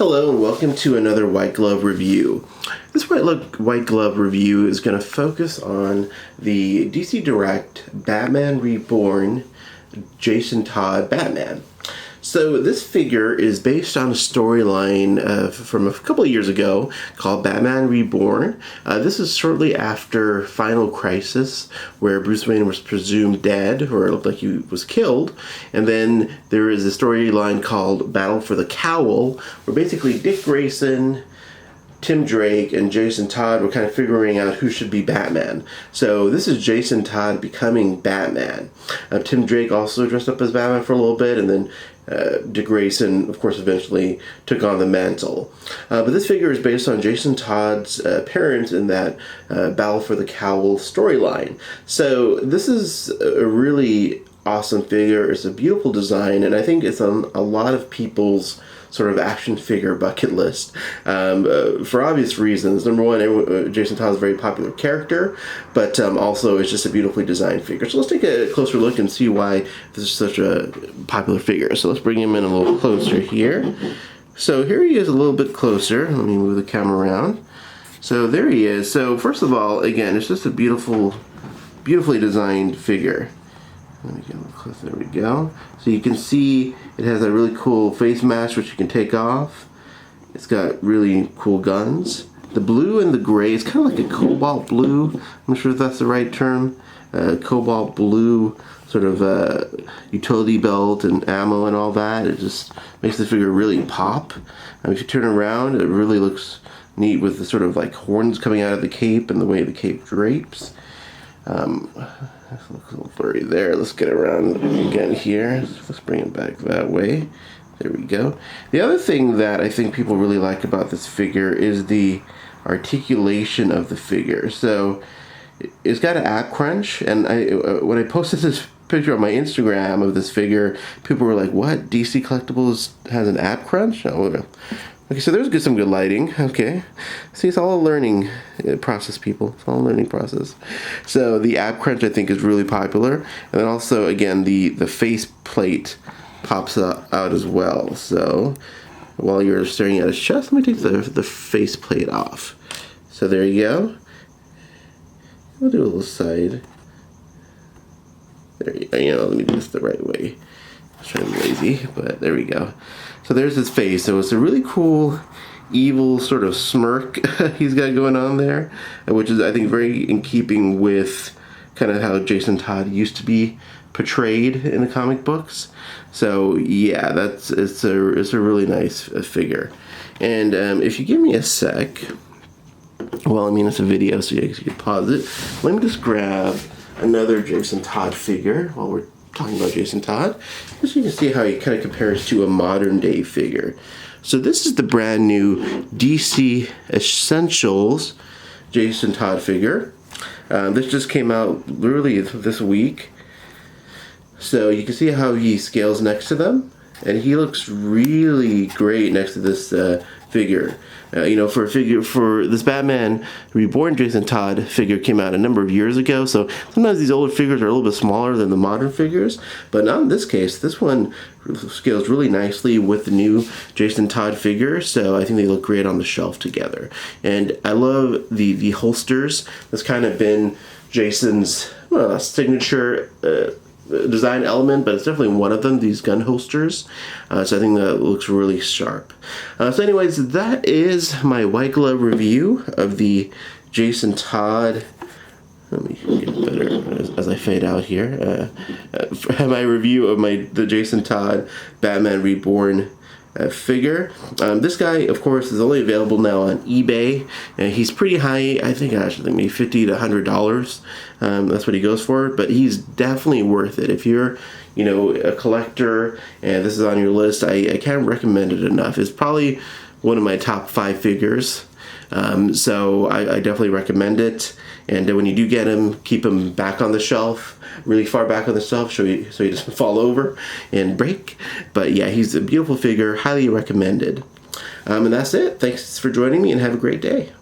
Hello and welcome to another White Glove review. This White Glove review is going to focus on the DC Direct Batman Reborn Jason Todd Batman. So this figure is based on a storyline from a couple of years ago called Batman Reborn. This is shortly after Final Crisis, where Bruce Wayne was presumed dead, or it looked like he was killed. And then there is a storyline called Battle for the Cowl, where basically Dick Grayson, Tim Drake, and Jason Todd were kind of figuring out who should be Batman. So this is Jason Todd becoming Batman. Tim Drake also dressed up as Batman for a little bit, and then Dick Grayson, of course, eventually took on the mantle. But this figure is based on Jason Todd's appearance in that Battle for the Cowl storyline. So this is a really awesome figure. It's a beautiful design, and I think it's on a lot of people's sort of action figure bucket list for obvious reasons. Number one, Jason Todd is a very popular character, but also it's just a beautifully designed figure. So let's take a closer look and see why this is such a popular figure. So let's bring him in a little closer here. So here he is a little bit closer. Let me move the camera around. So there he is. So first of all, again, it's just a beautifully designed figure. Let me get a little closer. There we go. So you can see it has a really cool face mask which you can take off. It's got really cool guns. The blue and the gray is kind of like a cobalt blue. I'm not sure if that's the right term. Cobalt blue sort of utility belt and ammo and all that. It just makes the figure really pop. If you turn around, it really looks neat with the sort of like horns coming out of the cape and the way the cape drapes. Looks a little blurry there. Let's get around again here. Let's bring it back that way. There we go. The other thing that I think people really like about this figure is the articulation of the figure. So it's got an ab crunch, and when I posted this picture on my Instagram of this figure, people were like, "What? DC Collectibles has an ab crunch?" Oh, okay, so there's some good lighting. Okay, see, it's all a learning process, people. It's all a learning process. So the ab crunch, I think, is really popular, and then also, again, the face plate pops out as well. So while you're staring at his chest, let me take the face plate off. So there you go. We'll do a little side. There you go. Let me do this the right way. I'm trying to be lazy, but there we go. So there's his face. So it's a really cool, evil sort of smirk he's got going on there, which is, I think, very in keeping with kind of how Jason Todd used to be portrayed in the comic books. So yeah, it's a really nice figure. And if you give me a sec, well, I mean, it's a video, so you can pause it. Let me just grab another Jason Todd figure while we're talking about Jason Todd, just so you can see how he kind of compares to a modern day figure. So this is the brand new DC Essentials Jason Todd figure. This just came out literally this week. So you can see how he scales next to them, and he looks really great next to this figure. For this Batman Reborn Jason Todd figure came out a number of years ago, so sometimes these older figures are a little bit smaller than the modern figures, but not in this case. This one scales really nicely with the new Jason Todd figure, so I think they look great on the shelf together. And I love the holsters. That's kind of been Jason's signature design element, but it's definitely one of them, these gun holsters. So I think that looks really sharp. So anyways, that is my White Glove review of the Jason Todd. Let me get better as I fade out here. My review of the Jason Todd Batman Reborn figure. This guy, of course, is only available now on eBay. He's pretty high. I think actually maybe $50 to $100. That's what he goes for. But he's definitely worth it. If you're, a collector and this is on your list, I can't recommend it enough. It's probably one of my top 5 figures. So I definitely recommend it. And when you do get him, keep him back on the shelf, really far back on the shelf, so he doesn't fall over and break. But yeah, he's a beautiful figure, highly recommended. And that's it. Thanks for joining me, and have a great day.